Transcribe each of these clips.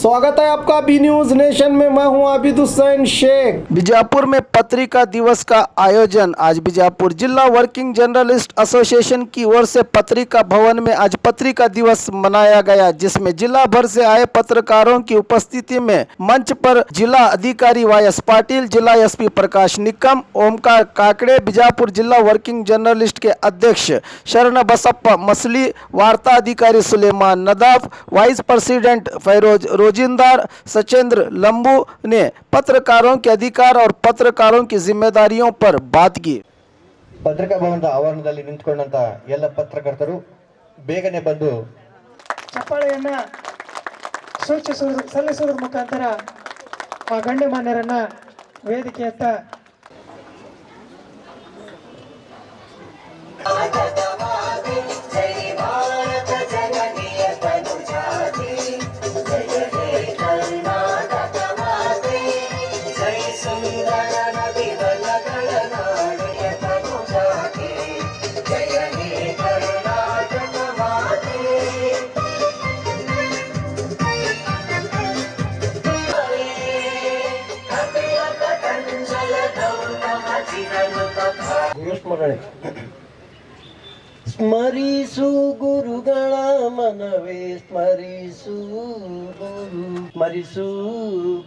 स्वागत है आपका बी न्यूज नेशन में। मैं हूं आबिद हुसैन शेख। बीजापुर में पत्रिका दिवस का आयोजन। आज बीजापुर जिला वर्किंग जर्नलिस्ट एसोसिएशन की ओर से पत्रिका भवन में आज पत्रिका दिवस मनाया गया, जिसमें जिला भर से आए पत्रकारों की उपस्थिति में मंच पर जिला अधिकारी वायस पाटिल, जिला एसपी प्रकाश निकम, ओमकार काकड़े, बीजापुर जिला वर्किंग जर्नलिस्ट के अध्यक्ष शरण बसप्पा मसली, वार्ता अधिकारी सुलेमान नदाफ, वाइस प्रेसिडेंट फैरोज रोजिंदार, सचेंद्र लंबू ने पत्रकारों के अधिकार और पत्रकारों की जिम्मेदारियों पर बात की। ಪತ್ರಿಕಾ ಭವನದ ಆವರಣದಲ್ಲಿ ನಿಂತುಕೊಂಡಂತ ಎಲ್ಲ ಪತ್ರಕರ್ತರು ಬೇಗನೆ ಬಂದು ಚಪ್ಪಾಳೆಯನ್ನ ಸಲ್ಲಿಸುವುದರ ಮುಖಾಂತರ ಆ ಗಣ್ಯಮಾನ್ಯರನ್ನ ವೇದಿಕೆಯತ್ತ ಸ್ಮರಿಸು ಗುರುಗಳ ಮನವೇ ಸ್ಮರಿಸು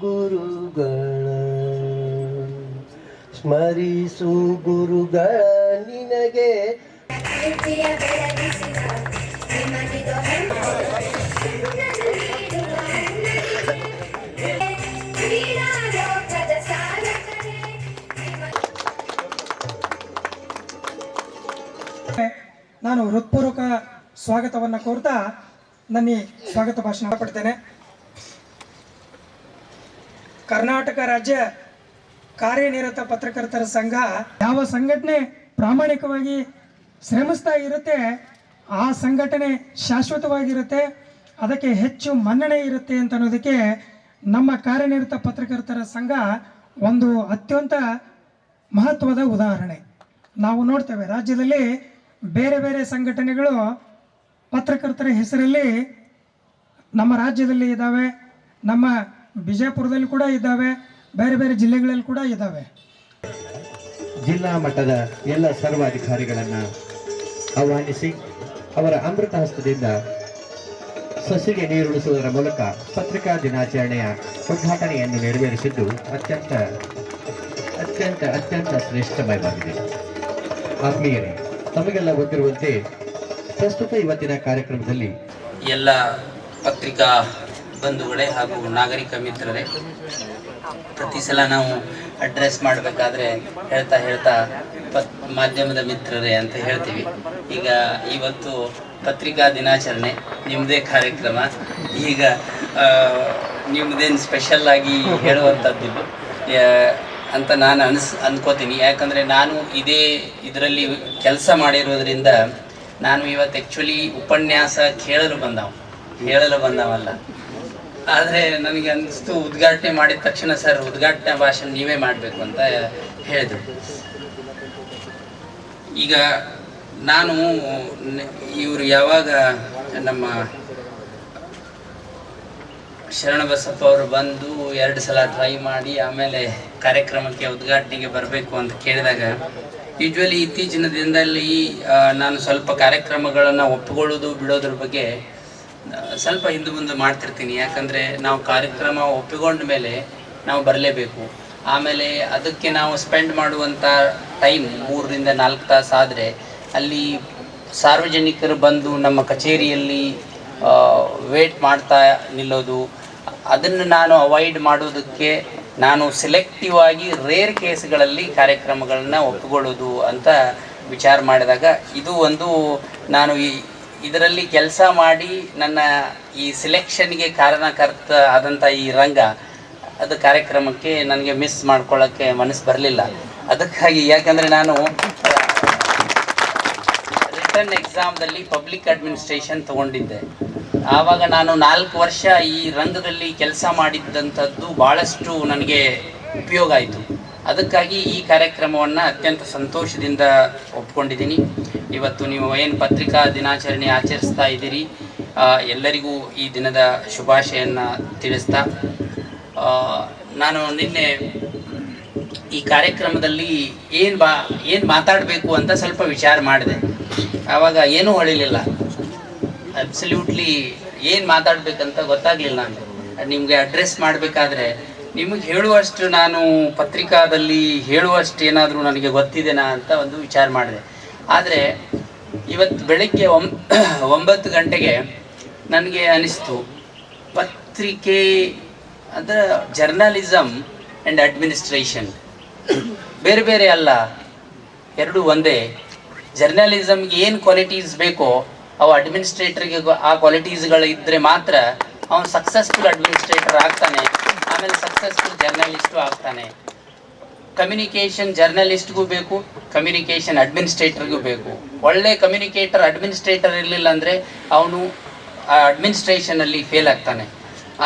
ಗುರುಗಳ ಸ್ಮರಿಸು ಗುರುಗಳ ನಿನಗೆ ನಾನು ಹೃತ್ಪೂರ್ವಕ ಸ್ವಾಗತವನ್ನು ಕೋರ್ತಾ ನನ್ನ ಸ್ವಾಗತ ಭಾಷಣ ಪಡ್ತೇನೆ. ಕರ್ನಾಟಕ ರಾಜ್ಯ ಕಾರ್ಯನಿರತ ಪತ್ರಕರ್ತರ ಸಂಘ ಯಾವ ಸಂಘಟನೆ ಪ್ರಾಮಾಣಿಕವಾಗಿ ಶ್ರಮಿಸ್ತಾ ಇರುತ್ತೆ ಆ ಸಂಘಟನೆ ಶಾಶ್ವತವಾಗಿರುತ್ತೆ, ಅದಕ್ಕೆ ಹೆಚ್ಚು ಮನ್ನಣೆ ಇರುತ್ತೆ ಅಂತ ಅನ್ನೋದಕ್ಕೆ ನಮ್ಮ ಕಾರ್ಯನಿರತ ಪತ್ರಕರ್ತರ ಸಂಘ ಒಂದು ಅತ್ಯಂತ ಮಹತ್ವದ ಉದಾಹರಣೆ. ನಾವು ನೋಡ್ತೇವೆ ರಾಜ್ಯದಲ್ಲಿ ಬೇರೆ ಬೇರೆ ಸಂಘಟನೆಗಳು ಪತ್ರಕರ್ತರ ಹೆಸರಲ್ಲಿ ನಮ್ಮ ರಾಜ್ಯದಲ್ಲಿ ಇದ್ದಾವೆ, ನಮ್ಮ ಬಿಜಾಪುರದಲ್ಲಿ ಕೂಡ ಇದ್ದಾವೆ, ಬೇರೆ ಬೇರೆ ಜಿಲ್ಲೆಗಳಲ್ಲಿ ಕೂಡ ಇದ್ದಾವೆ. ಜಿಲ್ಲಾ ಮಟ್ಟದ ಎಲ್ಲ ಸರ್ವಾಧಿಕಾರಿಗಳನ್ನು ಆಹ್ವಾನಿಸಿ ಅವರ ಅಮೃತ ಹಸ್ತದಿಂದ ಸಸಿಗೆ ನೀರುಳಿಸುವುದರ ಮೂಲಕ ಪತ್ರಿಕಾ ದಿನಾಚರಣೆಯ ಉದ್ಘಾಟನೆಯನ್ನು ನೆರವೇರಿಸಿದ್ದು ಅತ್ಯಂತ ಅತ್ಯಂತ ಅತ್ಯಂತ ಶ್ರೇಷ್ಠಮಯವಾಗಿದೆ. ಆತ್ಮೀಯರೇ, ತಮಗೆಲ್ಲ ಗೊತ್ತಿರುವಂತೆ ಪ್ರಸ್ತುತ ಇವತ್ತಿನ ಕಾರ್ಯಕ್ರಮದಲ್ಲಿ ಎಲ್ಲ ಪತ್ರಿಕಾ ಬಂಧುಗಳೇ ಹಾಗೂ ನಾಗರಿಕ ಮಿತ್ರರೇ, ಪ್ರತಿ ಸಲ ನಾವು ಅಡ್ರೆಸ್ ಮಾಡಬೇಕಾದ್ರೆ ಹೇಳ್ತಾ ಮಾಧ್ಯಮದ ಮಿತ್ರರೇ ಅಂತ ಹೇಳ್ತೀವಿ. ಈಗ ಇವತ್ತು ಪತ್ರಿಕಾ ದಿನಾಚರಣೆ, ನಿಮ್ಮದೇ ಕಾರ್ಯಕ್ರಮ. ಈಗ ನಿಮ್ಮದೇನು ಸ್ಪೆಷಲ್ ಆಗಿ ಹೇಳುವಂಥದ್ದಿಲ್ಲ ಅಂತ ನಾನು ಅಂದ್ಕೋತೀನಿ. ಯಾಕಂದರೆ ನಾನು ಇದರಲ್ಲಿ ಕೆಲಸ ಮಾಡಿರೋದ್ರಿಂದ ನಾನು ಇವತ್ತು ಆ್ಯಕ್ಚುಲಿ ಉಪನ್ಯಾಸ ಹೇಳಲು ಬಂದವಲ್ಲ. ಆದರೆ ನನಗೆ ಅನ್ನಿಸ್ತು ಉದ್ಘಾಟನೆ ಮಾಡಿದ ತಕ್ಷಣ ಸರ್ ಉದ್ಘಾಟನಾ ಭಾಷಣ ನೀವೇ ಮಾಡಬೇಕು ಅಂತ ಹೇಳಿದ್ರು. ಈಗ ನಾನು ಇವರು ಯಾವಾಗ ನಮ್ಮ ಶರಣಬಸಪ್ಪ ಅವರು ಬಂದು 2 ಸಲ ಟ್ರೈ ಮಾಡಿ ಆಮೇಲೆ ಕಾರ್ಯಕ್ರಮಕ್ಕೆ ಉದ್ಘಾಟನೆಗೆ ಬರಬೇಕು ಅಂತ ಕೇಳಿದಾಗ ಯೂಶ್ವಲಿ ಇತ್ತೀಚಿನ ದಿನದಲ್ಲಿ ನಾನು ಸ್ವಲ್ಪ ಕಾರ್ಯಕ್ರಮಗಳನ್ನು ಒಪ್ಪಿಕೊಳ್ಳೋದು ಬಿಡೋದ್ರ ಬಗ್ಗೆ ಸ್ವಲ್ಪ ಹಿಂದೆ ಮುಂದೆ ಮಾಡ್ತಿರ್ತೀನಿ. ಯಾಕಂದರೆ ನಾವು ಕಾರ್ಯಕ್ರಮ ಒಪ್ಪಿಕೊಂಡ ಮೇಲೆ ನಾವು ಬರಲೇಬೇಕು. ಆಮೇಲೆ ಅದಕ್ಕೆ ನಾವು ಸ್ಪೆಂಡ್ ಮಾಡುವಂಥ ಟೈಮ್ 3 ರಿಂದ 4 ತಾಸು ಆದರೆ ಅಲ್ಲಿ ಸಾರ್ವಜನಿಕರು ಬಂದು ನಮ್ಮ ಕಚೇರಿಯಲ್ಲಿ ವೇಟ್ ಮಾಡ್ತಾ ನಿಲ್ಲೋದು, ಅದನ್ನು ನಾನು ಅವಾಯ್ಡ್ ಮಾಡೋದಕ್ಕೆ ನಾನು ಸೆಲೆಕ್ಟಿವ್ ಆಗಿ ರೇರ್ ಕೇಸ್ಗಳಲ್ಲಿ ಕಾರ್ಯಕ್ರಮಗಳನ್ನ ಒಪ್ಪಿಕೊಳ್ಳೋದು ಅಂತ ವಿಚಾರ ಮಾಡಿದಾಗ ಇದು ಒಂದು ನಾನು ಇದರಲ್ಲಿ ಕೆಲಸ ಮಾಡಿ ನನ್ನ ಈ ಸಿಲೆಕ್ಷನ್ಗೆ ಕಾರಣಕರ್ತ ಆದಂಥ ಈ ರಂಗ ಅದು ಕಾರ್ಯಕ್ರಮಕ್ಕೆ ನನಗೆ ಮಿಸ್ ಮಾಡ್ಕೊಳ್ಳೋಕ್ಕೆ ಮನಸ್ಸು ಬರಲಿಲ್ಲ. ಅದಕ್ಕಾಗಿ ಯಾಕಂದರೆ ನಾನು ರಿಟರ್ನ್ ಎಕ್ಸಾಮ್ದಲ್ಲಿ ಪಬ್ಲಿಕ್ ಅಡ್ಮಿನಿಸ್ಟ್ರೇಷನ್ ತೊಗೊಂಡಿದ್ದೆ. ಆವಾಗ ನಾನು 4 ವರ್ಷ ಈ ರಂಗದಲ್ಲಿ ಕೆಲಸ ಮಾಡಿದ್ದಂಥದ್ದು ಭಾಳಷ್ಟು ನನಗೆ ಉಪಯೋಗ ಆಯಿತು. ಅದಕ್ಕಾಗಿ ಈ ಕಾರ್ಯಕ್ರಮವನ್ನು ಅತ್ಯಂತ ಸಂತೋಷದಿಂದ ಒಪ್ಕೊಂಡಿದ್ದೀನಿ. ಇವತ್ತು ನೀವು ಏನು ಪತ್ರಿಕಾ ದಿನಾಚರಣೆ ಆಚರಿಸ್ತಾ ಇದ್ದೀರಿ, ಎಲ್ಲರಿಗೂ ಈ ದಿನದ ಶುಭಾಶಯನ್ನು ತಿಳಿಸ್ತಾ ನಾನು ನಿನ್ನೆ ಈ ಕಾರ್ಯಕ್ರಮದಲ್ಲಿ ಏನು ಮಾತಾಡಬೇಕು ಅಂತ ಸ್ವಲ್ಪ ವಿಚಾರ ಮಾಡಿದೆ. ಆವಾಗ ಏನೂ ಹೊಳಿಲಿಲ್ಲ, ಅಬ್ಸಲ್ಯೂಟ್ಲಿ ಏನು ಮಾತಾಡಬೇಕಂತ ಗೊತ್ತಾಗಲಿಲ್ಲ ನನಗೆ. ನಿಮಗೆ ಅಡ್ರೆಸ್ ಮಾಡಬೇಕಾದ್ರೆ ನಿಮಗೆ ಹೇಳುವಷ್ಟು ನಾನು ಪತ್ರಿಕಾದಲ್ಲಿ ಹೇಳುವಷ್ಟು ಏನಾದರೂ ನನಗೆ ಗೊತ್ತಿದೆನಾ ಅಂತ ಒಂದು ವಿಚಾರ ಮಾಡಿದೆ. ಆದರೆ ಇವತ್ತು ಬೆಳಗ್ಗೆ 9 ಗಂಟೆಗೆ ನನಗೆ ಅನಿಸ್ತು, ಪತ್ರಿಕೆ ಅಂದರೆ ಜರ್ನಲಿಸಮ್ ಆ್ಯಂಡ್ ಅಡ್ಮಿನಿಸ್ಟ್ರೇಷನ್ ಬೇರೆ ಬೇರೆ ಅಲ್ಲ, ಎರಡೂ ಒಂದೇ. ಜರ್ನಲಿಸಮ್ಗೆ ಏನು ಕ್ವಾಲಿಟೀಸ್ ಬೇಕೋ ಅವು ಅಡ್ಮಿನಿಸ್ಟ್ರೇಟರ್ಗೆ ಆ ಕ್ವಾಲಿಟೀಸ್ಗಳು ಇದ್ದರೆ ಮಾತ್ರ ಅವನು ಸಕ್ಸಸ್ಫುಲ್ ಅಡ್ಮಿನಿಸ್ಟ್ರೇಟರ್ ಆಗ್ತಾನೆ, ಆಮೇಲೆ ಸಕ್ಸಸ್ಫುಲ್ ಜರ್ನಲಿಸ್ಟು ಆಗ್ತಾನೆ. ಕಮ್ಯುನಿಕೇಷನ್ ಜರ್ನಲಿಸ್ಟ್ಗೂ ಬೇಕು, ಕಮ್ಯುನಿಕೇಷನ್ ಅಡ್ಮಿನಿಸ್ಟ್ರೇಟರ್ಗೂ ಬೇಕು. ಒಳ್ಳೆ ಕಮ್ಯುನಿಕೇಟರ್ ಅಡ್ಮಿನಿಸ್ಟ್ರೇಟರ್ ಇರಲಿಲ್ಲ ಅಂದರೆ ಅವನು ಅಡ್ಮಿನಿಸ್ಟ್ರೇಷನಲ್ಲಿ ಫೇಲ್ ಆಗ್ತಾನೆ.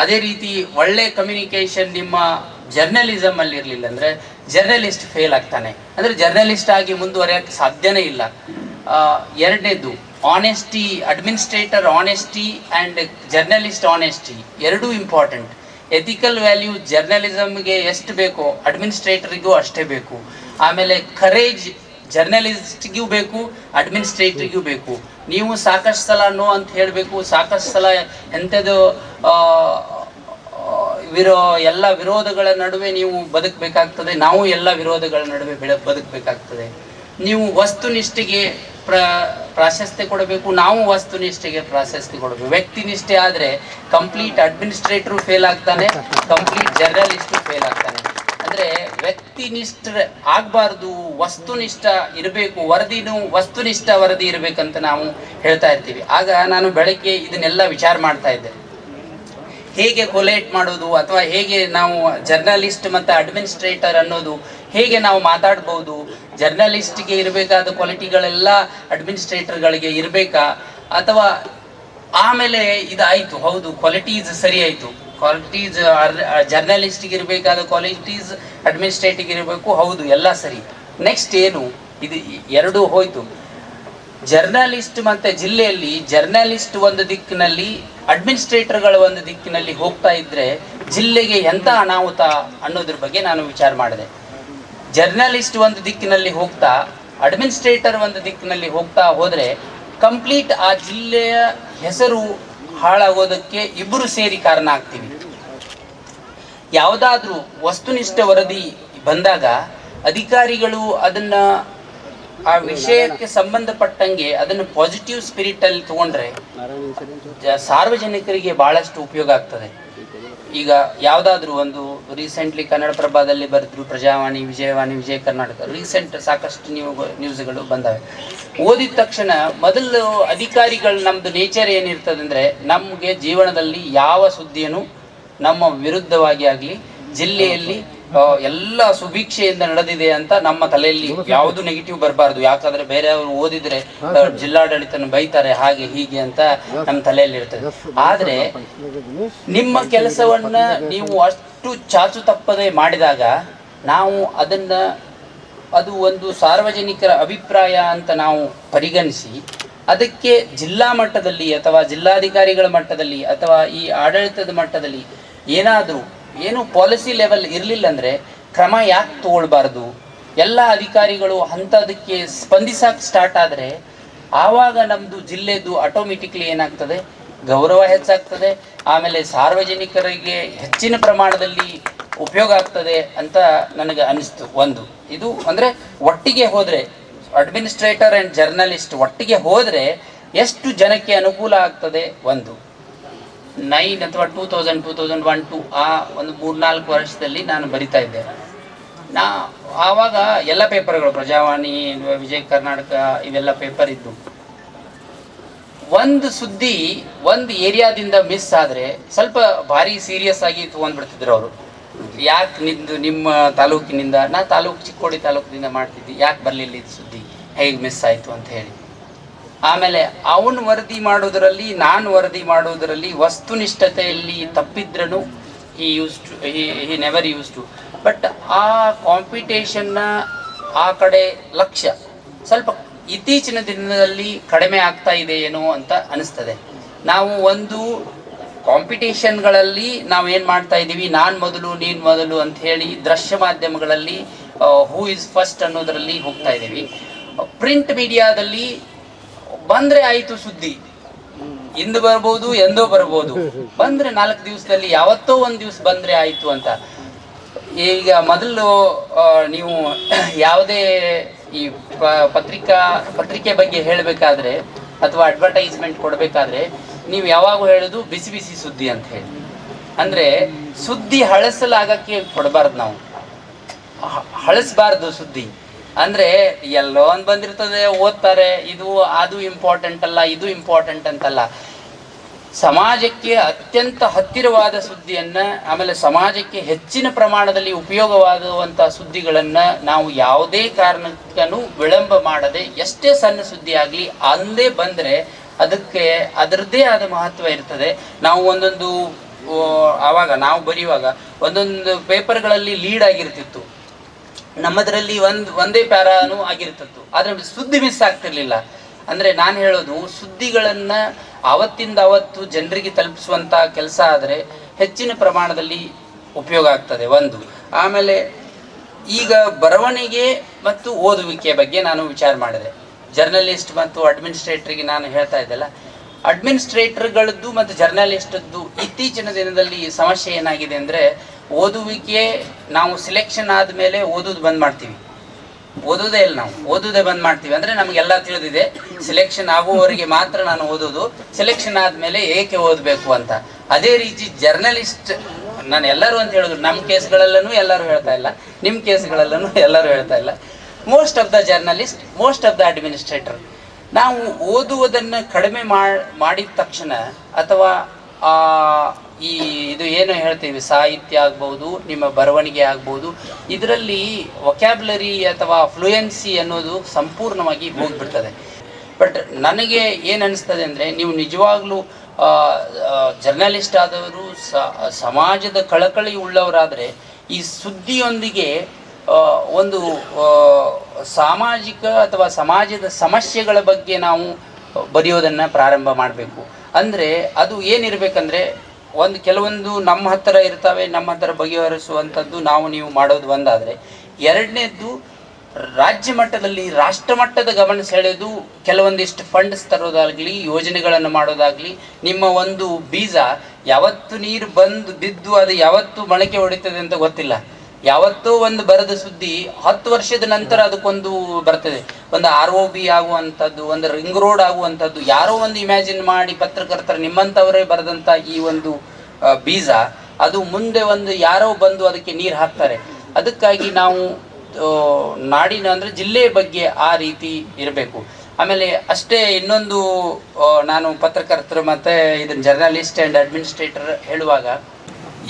ಅದೇ ರೀತಿ ಒಳ್ಳೆ ಕಮ್ಯುನಿಕೇಷನ್ ನಿಮ್ಮ ಜರ್ನಲಿಸಮಲ್ಲಿ ಇರಲಿಲ್ಲ ಅಂದರೆ ಜರ್ನಲಿಸ್ಟ್ ಫೇಲ್ ಆಗ್ತಾನೆ, ಅಂದರೆ ಜರ್ನಲಿಸ್ಟ್ ಆಗಿ ಮುಂದುವರಿಯೋಕ್ಕೆ ಸಾಧ್ಯನೇ ಇಲ್ಲ. ಎರಡನೇದು honesty, administrator honesty and journalist honesty ಎರಡೂ ಇಂಪಾರ್ಟೆಂಟ್. ಎಥಿಕಲ್ ವ್ಯಾಲ್ಯೂ ಜರ್ನಲಿಸಮ್ಗೆ ಎಷ್ಟು ಬೇಕೋ ಅಡ್ಮಿನಿಸ್ಟ್ರೇಟರಿಗೂ ಅಷ್ಟೇ ಬೇಕು. ಆಮೇಲೆ ಕರೇಜ್ ಜರ್ನಲಿಸ್ಟ್ಗೂ ಬೇಕು, ಅಡ್ಮಿನಿಸ್ಟ್ರೇಟರಿಗೂ ಬೇಕು. ನೀವು ಸಾಕಷ್ಟು ಸಲ ನೋ ಅಂತ ಹೇಳಬೇಕು, ಸಾಕಷ್ಟು ಸಲ ಎಂಥದ್ದು ಎಲ್ಲ ವಿರೋಧಗಳ ನಡುವೆ ನೀವು ಬದುಕಬೇಕಾಗ್ತದೆ, ನಾವು ಎಲ್ಲ ವಿರೋಧಗಳ ನಡುವೆ ಬದುಕಬೇಕಾಗ್ತದೆ. ನೀವು ವಸ್ತುನಿಷ್ಠೆಗೆ ಪ್ರಾಶಸ್ತ್ಯ ಕೊಡಬೇಕು, ನಾವು ವಸ್ತುನಿಷ್ಠೆಗೆ ಪ್ರಾಶಸ್ತ್ಯ ಕೊಡಬೇಕು. ವ್ಯಕ್ತಿನಿಷ್ಠೆ ಆದರೆ ಕಂಪ್ಲೀಟ್ ಅಡ್ಮಿನಿಸ್ಟ್ರೇಟರು ಫೇಲ್ ಆಗ್ತಾನೆ, ಕಂಪ್ಲೀಟ್ ಜರ್ನಲಿಸ್ಟು ಫೇಲ್ ಆಗ್ತಾನೆ. ಅಂದರೆ ವ್ಯಕ್ತಿನಿಷ್ಠ ಆಗಬಾರ್ದು, ವಸ್ತುನಿಷ್ಠ ಇರಬೇಕು, ವರದಿನೂ ವಸ್ತುನಿಷ್ಠ ವರದಿ ಇರಬೇಕಂತ ನಾವು ಹೇಳ್ತಾ ಇರ್ತೀವಿ. ಆಗ ನಾನು ಬೆಳಗ್ಗೆ ಇದನ್ನೆಲ್ಲ ವಿಚಾರ ಮಾಡ್ತಾ ಇದ್ದೆ, ಹೇಗೆ ಕೊಲೇಟ್ ಮಾಡೋದು ಅಥವಾ ಹೇಗೆ ನಾವು ಜರ್ನಲಿಸ್ಟ್ ಮತ್ತು ಅಡ್ಮಿನಿಸ್ಟ್ರೇಟರ್ ಅನ್ನೋದು ಹೇಗೆ ನಾವು ಮಾತಾಡ್ಬೋದು, ಜರ್ನಲಿಸ್ಟ್ಗೆ ಇರಬೇಕಾದ ಕ್ವಾಲಿಟಿಗಳೆಲ್ಲ ಅಡ್ಮಿನಿಸ್ಟ್ರೇಟರ್ಗಳಿಗೆ ಇರಬೇಕಾ, ಅಥವಾ ಆಮೇಲೆ ಇದಾಯಿತು, ಹೌದು ಕ್ವಾಲಿಟೀಸ್ ಸರಿ ಆಯಿತು, ಕ್ವಾಲಿಟೀಸ್ ಜರ್ನಲಿಸ್ಟ್ಗೆ ಇರಬೇಕಾದ ಕ್ವಾಲಿಟೀಸ್ ಅಡ್ಮಿನಿಸ್ಟ್ರೇಟಿವ್ಗೆ ಇರಬೇಕು, ಹೌದು ಎಲ್ಲ ಸರಿ. ನೆಕ್ಸ್ಟ್ ಏನು, ಇದು ಎರಡೂ ಹೋಯಿತು. ಜರ್ನಲಿಸ್ಟ್ ಮತ್ತು ಜಿಲ್ಲೆಯಲ್ಲಿ ಜರ್ನಲಿಸ್ಟ್ ಒಂದು ದಿಕ್ಕಿನಲ್ಲಿ, ಅಡ್ಮಿನಿಸ್ಟ್ರೇಟರ್ಗಳ ಒಂದು ದಿಕ್ಕಿನಲ್ಲಿ ಹೋಗ್ತಾ ಇದ್ದರೆ ಜಿಲ್ಲೆಗೆ ಎಂಥ ಅನಾಹುತ ಅನ್ನೋದ್ರ ಬಗ್ಗೆ ನಾನು ವಿಚಾರ ಮಾಡಿದೆ. ಜರ್ನಲಿಸ್ಟ್ ಒಂದು ದಿಕ್ಕಿನಲ್ಲಿ ಹೋಗ್ತಾ, ಅಡ್ಮಿನಿಸ್ಟ್ರೇಟರ್ ಒಂದು ದಿಕ್ಕಿನಲ್ಲಿ ಹೋಗ್ತಾ ಹೋದರೆ ಕಂಪ್ಲೀಟ್ ಆ ಜಿಲ್ಲೆಯ ಹೆಸರು ಹಾಳಾಗೋದಕ್ಕೆ ಇಬ್ಬರು ಸೇರಿ ಕಾರಣ ಆಗ್ತೀವಿ. ಯಾವುದಾದ್ರೂ ವಸ್ತುನಿಷ್ಠ ವರದಿ ಬಂದಾಗ ಅಧಿಕಾರಿಗಳು ಅದನ್ನು ಆ ವಿಷಯಕ್ಕೆ ಸಂಬಂಧಪಟ್ಟಂಗೆ ಅದನ್ನು ಪಾಸಿಟಿವ್ ಸ್ಪಿರಿಟಲ್ಲಿ ತಗೊಂಡ್ರೆ ಸಾರ್ವಜನಿಕರಿಗೆ ಭಾಳಷ್ಟು ಉಪಯೋಗ ಆಗ್ತದೆ. ಈಗ ಯಾವುದಾದ್ರೂ ಒಂದು ರೀಸೆಂಟ್ಲಿ ಕನ್ನಡಪ್ರಭದಲ್ಲಿ ಬರೆದ್ರು, ಪ್ರಜಾವಾಣಿ, ವಿಜಯವಾಣಿ, ವಿಜಯ ಕರ್ನಾಟಕ, ರೀಸೆಂಟ್ ಸಾಕಷ್ಟು ನ್ಯೂಸ್ಗಳು ಬಂದವೆ. ಓದಿದ ತಕ್ಷಣ ಮೊದಲು ಅಧಿಕಾರಿಗಳು, ನಮ್ಮದು ನೇಚರ್ ಏನಿರ್ತದೆ ಅಂದರೆ, ನಮಗೆ ಜೀವನದಲ್ಲಿ ಯಾವ ಸುದ್ದಿಯನ್ನು ನಮ್ಮ ವಿರುದ್ಧವಾಗಿ ಆಗಲಿ, ಜಿಲ್ಲೆಯಲ್ಲಿ ಎಲ್ಲ ಸುಭಿಕ್ಷೆಯಿಂದ ನಡೆದಿದೆ ಅಂತ ನಮ್ಮ ತಲೆಯಲ್ಲಿ ಯಾವುದು ನೆಗೆಟಿವ್ ಬರಬಾರ್ದು. ಯಾಕಂದ್ರೆ ಬೇರೆಯವರು ಓದಿದ್ರೆ ಜಿಲ್ಲಾಡಳಿತನ ಬೈತಾರೆ, ಹಾಗೆ ಹೀಗೆ ಅಂತ ನಮ್ಮ ತಲೆಯಲ್ಲಿ ಇರ್ತದೆ. ಆದ್ರೆ ನಿಮ್ಮ ಕೆಲಸವನ್ನ ನೀವು ಅಷ್ಟು ಚಾಚು ತಪ್ಪದೆ ಮಾಡಿದಾಗ ನಾವು ಅದು ಒಂದು ಸಾರ್ವಜನಿಕರ ಅಭಿಪ್ರಾಯ ಅಂತ ನಾವು ಪರಿಗಣಿಸಿ ಅದಕ್ಕೆ ಜಿಲ್ಲಾ ಮಟ್ಟದಲ್ಲಿ ಅಥವಾ ಜಿಲ್ಲಾಧಿಕಾರಿಗಳ ಮಟ್ಟದಲ್ಲಿ ಅಥವಾ ಈ ಆಡಳಿತದ ಮಟ್ಟದಲ್ಲಿ ಏನು ಪಾಲಿಸಿ ಲೆವೆಲ್ ಇರಲಿಲ್ಲ ಅಂದರೆ ಕ್ರಮ ಯಾಕೆ ತಗೊಳ್ಬಾರ್ದು? ಎಲ್ಲ ಅಧಿಕಾರಿಗಳು ಅಂಥದಕ್ಕೆ ಸ್ಪಂದಿಸಕ್ಕೆ ಸ್ಟಾರ್ಟ್ ಆದರೆ ಆವಾಗ ನಮ್ಮದು ಜಿಲ್ಲೆದು ಆಟೋಮೆಟಿಕ್ಲಿ ಏನಾಗ್ತದೆ, ಗೌರವ ಹೆಚ್ಚಾಗ್ತದೆ, ಆಮೇಲೆ ಸಾರ್ವಜನಿಕರಿಗೆ ಹೆಚ್ಚಿನ ಪ್ರಮಾಣದಲ್ಲಿ ಉಪಯೋಗ ಆಗ್ತದೆ ಅಂತ ನನಗೆ ಅನಿಸ್ತು. ಒಂದು ಇದು ಅಂದರೆ ಒಟ್ಟಿಗೆ ಹೋದರೆ ಅಡ್ಮಿನಿಸ್ಟ್ರೇಟರ್ ಆ್ಯಂಡ್ ಜರ್ನಲಿಸ್ಟ್ ಒಟ್ಟಿಗೆ ಹೋದರೆ ಎಷ್ಟು ಜನಕ್ಕೆ ಅನುಕೂಲ ಆಗ್ತದೆ. ಒಂದು 9 ಅಥವಾ 2001 ಆ ಒಂದು 3-4 ವರ್ಷದಲ್ಲಿ ನಾನು ಬರಿತಾ ಇದ್ದೆ. ಆವಾಗ ಎಲ್ಲ ಪೇಪರ್ಗಳು, ಪ್ರಜಾವಾಣಿ, ವಿಜಯ ಕರ್ನಾಟಕ, ಇವೆಲ್ಲ ಪೇಪರ್ ಇದ್ದು, ಒಂದು ಸುದ್ದಿ ಒಂದು ಏರಿಯಾದಿಂದ ಮಿಸ್ ಆದರೆ ಸ್ವಲ್ಪ ಭಾರಿ ಸೀರಿಯಸ್ ಆಗಿ ತೊಗೊಂಡ್ಬಿಡ್ತಿದ್ರು ಅವರು. ಯಾಕೆ ನಿಮ್ಮ ತಾಲೂಕಿನಿಂದ, ನಾ ಚಿಕ್ಕೋಡಿ ತಾಲೂಕಿನಿಂದ ಮಾಡ್ತಿದ್ದೆ, ಯಾಕೆ ಬರಲಿಲ್ಲ ಇದು ಸುದ್ದಿ, ಹೇಗೆ ಮಿಸ್ ಆಯಿತು ಅಂತ ಹೇಳಿ. ಆಮೇಲೆ ಅವನು ವರದಿ ಮಾಡೋದರಲ್ಲಿ, ನಾನು ವರದಿ ಮಾಡೋದರಲ್ಲಿ ವಸ್ತುನಿಷ್ಠತೆಯಲ್ಲಿ ತಪ್ಪಿದ್ರೂ he never used to. But ಆ ಕಾಂಪಿಟೇಷನ್ನ ಆ ಕಡೆ ಲಕ್ಷ್ಯ ಸ್ವಲ್ಪ ಇತ್ತೀಚಿನ ದಿನದಲ್ಲಿ ಕಡಿಮೆ ಆಗ್ತಾ ಇದೆ ಏನೋ ಅಂತ ಅನಿಸ್ತದೆ. ನಾವು ಒಂದು ಕಾಂಪಿಟೇಷನ್ಗಳಲ್ಲಿ ನಾವು ಏನು ಮಾಡ್ತಾ ಇದ್ದೀವಿ, ನಾನು ಮೊದಲು ನೀನು ಮೊದಲು ಅಂತ ಹೇಳಿ ದೃಶ್ಯ ಮಾಧ್ಯಮಗಳಲ್ಲಿ ಹೂ ಇಸ್ ಫಸ್ಟ್ ಅನ್ನೋದರಲ್ಲಿ ಹೋಗ್ತಾ ಇದ್ದೀವಿ. ಪ್ರಿಂಟ್ ಮೀಡಿಯಾದಲ್ಲಿ ಬಂದರೆ ಆಯಿತು ಸುದ್ದಿ, ಇಂದು ಬರ್ಬೋದು ಎಂದೋ ಬರ್ಬೋದು, ಬಂದರೆ 4 ದಿವಸದಲ್ಲಿ ಯಾವತ್ತೋ ಒಂದು ದಿವಸ ಬಂದರೆ ಆಯಿತು ಅಂತ. ಈಗ ಮೊದಲು ನೀವು ಯಾವುದೇ ಈ ಪತ್ರಿಕೆ ಬಗ್ಗೆ ಹೇಳಬೇಕಾದ್ರೆ ಅಥವಾ ಅಡ್ವರ್ಟೈಸ್ಮೆಂಟ್ ಕೊಡಬೇಕಾದ್ರೆ ನೀವು ಯಾವಾಗ ಹೇಳೋದು ಬಿಸಿ ಬಿಸಿ ಸುದ್ದಿ ಅಂತ ಹೇಳಿ. ಅಂದರೆ ಸುದ್ದಿ ಹಳಸಲಾಗಕ್ಕೆ ಕೊಡಬಾರ್ದು, ನಾವು ಹಳಸಬಾರ್ದು ಸುದ್ದಿ. ಅಂದರೆ ಎಲ್ಲೋ ಒಂದು ಬಂದಿರ್ತದೆ, ಓದ್ತಾರೆ, ಇದು ಅದು ಇಂಪಾರ್ಟೆಂಟ್ ಅಲ್ಲ, ಇದು ಇಂಪಾರ್ಟೆಂಟ್ ಅಂತಲ್ಲ. ಸಮಾಜಕ್ಕೆ ಅತ್ಯಂತ ಹತ್ತಿರವಾದ ಸುದ್ದಿಯನ್ನು, ಆಮೇಲೆ ಸಮಾಜಕ್ಕೆ ಹೆಚ್ಚಿನ ಪ್ರಮಾಣದಲ್ಲಿ ಉಪಯೋಗವಾಗುವಂಥ ಸುದ್ದಿಗಳನ್ನು ನಾವು ಯಾವುದೇ ಕಾರಣಕ್ಕೂ ವಿಳಂಬ ಮಾಡದೆ, ಎಷ್ಟೇ ಸಣ್ಣ ಸುದ್ದಿ ಆಗಲಿ ಅಂದೇ ಬಂದರೆ ಅದಕ್ಕೆ ಅದರದ್ದೇ ಆದ ಮಹತ್ವ ಇರ್ತದೆ. ನಾವು ಒಂದೊಂದು ಆವಾಗ ನಾವು ಬರೆಯುವಾಗ ಒಂದೊಂದು ಪೇಪರ್ಗಳಲ್ಲಿ ಲೀಡ್ ಆಗಿರ್ತಿತ್ತು, ನಮ್ಮದರಲ್ಲಿ ಒಂದೇ ಪ್ಯಾರಾನು ಆಗಿರ್ತಿತ್ತು, ಆದರೆ ಸುದ್ದಿ ಮಿಸ್ ಆಗ್ತಿರ್ಲಿಲ್ಲ. ಅಂದರೆ ನಾನು ಹೇಳೋದು, ಸುದ್ದಿಗಳನ್ನು ಆವತ್ತಿಂದ ಅವತ್ತು ಜನರಿಗೆ ತಲುಪಿಸುವಂಥ ಕೆಲಸ ಆದರೆ ಹೆಚ್ಚಿನ ಪ್ರಮಾಣದಲ್ಲಿ ಉಪಯೋಗ ಆಗ್ತದೆ ಒಂದು. ಆಮೇಲೆ ಈಗ ಬರವಣಿಗೆ ಮತ್ತು ಓದುವಿಕೆ ಬಗ್ಗೆ ನಾನು ವಿಚಾರ ಮಾಡಿದೆ. ಜರ್ನಲಿಸ್ಟ್ ಮತ್ತು ಅಡ್ಮಿನಿಸ್ಟ್ರೇಟ್ರಿಗೆ ನಾನು ಹೇಳ್ತಾ ಇದ್ದೆಲ್ಲ, ಅಡ್ಮಿನಿಸ್ಟ್ರೇಟರ್ಗಳದ್ದು ಮತ್ತು ಜರ್ನಲಿಸ್ಟದ್ದು ಇತ್ತೀಚಿನ ದಿನದಲ್ಲಿ ಸಮಸ್ಯೆ ಏನಾಗಿದೆ ಅಂದರೆ, ಓದುವಿಕೆ ನಾವು ಸಿಲೆಕ್ಷನ್ ಆದಮೇಲೆ ಓದೋದು ಬಂದ್ ಮಾಡ್ತೀವಿ, ಓದೋದೇ ಇಲ್ಲ, ನಾವು ಓದೋದೇ ಬಂದ್ ಮಾಡ್ತೀವಿ. ಅಂದರೆ ನಮಗೆಲ್ಲ ತಿಳಿದಿದೆ, ಸಿಲೆಕ್ಷನ್ ಆಗುವವರಿಗೆ ಮಾತ್ರ ನಾನು ಓದೋದು, ಸಿಲೆಕ್ಷನ್ ಆದಮೇಲೆ ಏಕೆ ಓದಬೇಕು ಅಂತ. ಅದೇ ರೀತಿ ಜರ್ನಲಿಸ್ಟ್, ನಾನು ಎಲ್ಲರೂ ಅಂತ ಹೇಳಿದ್ರು, ನಮ್ಮ ಕೇಸ್ಗಳಲ್ಲೂ ಎಲ್ಲರೂ ಹೇಳ್ತಾ ಇಲ್ಲ, ನಿಮ್ಮ ಕೇಸ್ಗಳಲ್ಲೂ ಎಲ್ಲರೂ ಹೇಳ್ತಾ ಇಲ್ಲ, most of the journalist, most of the administrator. ನಾವು ಓದುವುದನ್ನು ಕಡಿಮೆ ಮಾಡಿದ ತಕ್ಷಣ, ಅಥವಾ ಇದು ಏನು ಹೇಳ್ತೀವಿ, ಸಾಹಿತ್ಯ ಆಗ್ಬೋದು, ನಿಮ್ಮ ಬರವಣಿಗೆ ಆಗ್ಬೋದು, ಇದರಲ್ಲಿ ವೊಕ್ಯಾಬ್ಯುಲರಿ ಅಥವಾ ಫ್ಲೂಯೆನ್ಸಿ ಅನ್ನೋದು ಸಂಪೂರ್ಣವಾಗಿ ಹೋಗಿಬಿಡ್ತದೆ. ಬಟ್ ನನಗೆ ಏನು ಅನಿಸ್ತದೆ ಅಂದರೆ, ನೀವು ನಿಜವಾಗ್ಲೂ ಜರ್ನಲಿಸ್ಟ್ ಆದವರು, ಸಮಾಜದ ಕಳಕಳಿ ಉಳ್ಳವರಾದರೆ ಈ ಸುದ್ದಿಯೊಂದಿಗೆ ಒಂದು ಸಾಮಾಜಿಕ ಅಥವಾ ಸಮಾಜದ ಸಮಸ್ಯೆಗಳ ಬಗ್ಗೆ ನಾವು ಬರೆಯೋದನ್ನು ಪ್ರಾರಂಭ ಮಾಡಬೇಕು. ಅಂದರೆ ಅದು ಏನಿರಬೇಕಂದ್ರೆ, ಕೆಲವೊಂದು ನಮ್ಮ ಹತ್ತಿರ ಇರ್ತವೆ, ನಮ್ಮ ಹತ್ತಿರ ಬಗೆಹರಿಸುವಂಥದ್ದು ನೀವು ಮಾಡೋದು ಒಂದಾದರೆ, ಎರಡನೇದ್ದು ರಾಜ್ಯ ಮಟ್ಟದಲ್ಲಿ ರಾಷ್ಟ್ರ ಮಟ್ಟದ ಗಮನ ಸೆಳೆದು ಕೆಲವೊಂದಿಷ್ಟು ಫಂಡ್ಸ್ ತರೋದಾಗಲಿ, ಯೋಜನೆಗಳನ್ನು ಮಾಡೋದಾಗಲಿ. ನಿಮ್ಮ ಒಂದು ಬೀಜ ಯಾವತ್ತು ನೀರು ಬಿದ್ದು ಅದು ಯಾವತ್ತು ಮೊಳಕೆ ಹೊಡಿತದೆ ಅಂತ ಗೊತ್ತಿಲ್ಲ. ಯಾವತ್ತೋ ಒಂದು ಬರದ ಸುದ್ದಿ 10 ವರ್ಷದ ನಂತರ ಅದಕ್ಕೊಂದು ಬರ್ತದೆ. ಒಂದು ROB ಆಗುವಂಥದ್ದು, ಒಂದು ರಿಂಗ್ ರೋಡ್ ಆಗುವಂಥದ್ದು, ಯಾರೋ ಒಂದು ಇಮ್ಯಾಜಿನ್ ಮಾಡಿ ಪತ್ರಕರ್ತರು ನಿಮ್ಮಂಥವರೇ ಬರೆದಂಥ ಈ ಒಂದು ಬೀಜ ಅದು ಮುಂದೆ ಒಂದು ಯಾರೋ ಬಂದು ಅದಕ್ಕೆ ನೀರು ಹಾಕ್ತಾರೆ. ಅದಕ್ಕಾಗಿ ನಾವು ನಾಡಿನ ಅಂದರೆ ಜಿಲ್ಲೆಯ ಬಗ್ಗೆ ಆ ರೀತಿ ಇರಬೇಕು. ಆಮೇಲೆ ಅಷ್ಟೇ ಇನ್ನೊಂದು, ನಾನು ಪತ್ರಕರ್ತರು ಮತ್ತು ಇದನ್ನು ಜರ್ನಲಿಸ್ಟ್ ಆ್ಯಂಡ್ ಅಡ್ಮಿನಿಸ್ಟ್ರೇಟರ್ ಹೇಳುವಾಗ,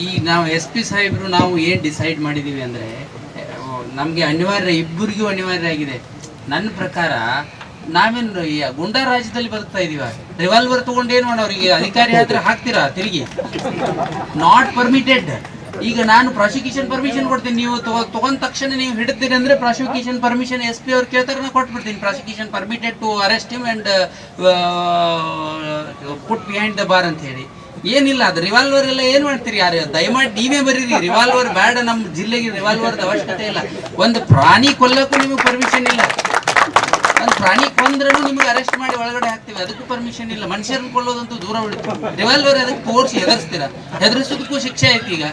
ಈ ನಾವು SP ಸಾಹೇಬರು ನಾವು ಏನು ಡಿಸೈಡ್ ಮಾಡಿದ್ದೀವಿ ಅಂದರೆ, ನಮಗೆ ಅನಿವಾರ್ಯ, ಇಬ್ಬರಿಗೂ ಅನಿವಾರ್ಯ ಆಗಿದೆ. ನನ್ನ ಪ್ರಕಾರ ನಾವೇನು ಗುಂಡಾ ರಾಜ್ಯದಲ್ಲಿ ಬದುಕ್ತಾ ಇದೀವ? ರಿವಾಲ್ವರ್ ತೊಗೊಂಡು ಏನು ಮಾಡೋರಿಗೆ ಅಧಿಕಾರಿ ಹತ್ರ ಹಾಕ್ತೀರಾ ತಿರುಗಿ? Not permitted. ಈಗ ನಾನು ಪ್ರಾಸಿಕ್ಯೂಷನ್ ಪರ್ಮಿಷನ್ ಕೊಡ್ತೀನಿ, ನೀವು ತಗೊಂಡ ತಕ್ಷಣ ನೀವು ಹಿಡಿತೀರಿ ಅಂದರೆ ಪ್ರಾಸಿಕ್ಯೂಷನ್ ಪರ್ಮಿಷನ್ SP ಅವ್ರು ಕೇಳ್ತಾರೆ, ನಾನು ಕೊಟ್ಬಿಡ್ತೀನಿ. Prosecution permitted to arrest him and put behind the bar ಅಂತ ಹೇಳಿ. ಏನಿಲ್ಲ, ಅದು ರಿವಾಲ್ವರ್ ಎಲ್ಲ ಏನು ಮಾಡ್ತೀರಿ? ಯಾರು ದಯಮಾಡಿ ನೀವೇ ಬರೀರಿ, ರಿವಾಲ್ವರ್ ಬೇಡ, ನಮ್ಮ ಜಿಲ್ಲೆಗೆ ರಿವಾಲ್ವರ್ದ ಅವಶ್ಯಕತೆ ಇಲ್ಲ. ಒಂದು ಪ್ರಾಣಿ ಕೊಲ್ಲಕ್ಕೂ ನಿಮಗೆ ಪರ್ಮಿಷನ್ ಇಲ್ಲ. ಒಂದು ಪ್ರಾಣಿ ಕೊಂದ್ರೂ ನಿಮಗೆ ಅರೆಸ್ಟ್ ಮಾಡಿ ಒಳಗಡೆ ಹಾಕ್ತೀವಿ, ಅದಕ್ಕೂ ಪರ್ಮಿಷನ್ ಇಲ್ಲ. ಮನುಷ್ಯರನ್ನು ಕೊಳ್ಳೋದಂತೂ ದೂರ ಉಳಿತು. ರಿವಾಲ್ವರ್ ಅದಕ್ಕೆ ತೋರಿಸಿ ಹೆದರ್ಸ್ತೀರಾ? ಹೆದರ್ಸೋದಕ್ಕೂ ಶಿಕ್ಷೆ ಐತಿ. ಈಗ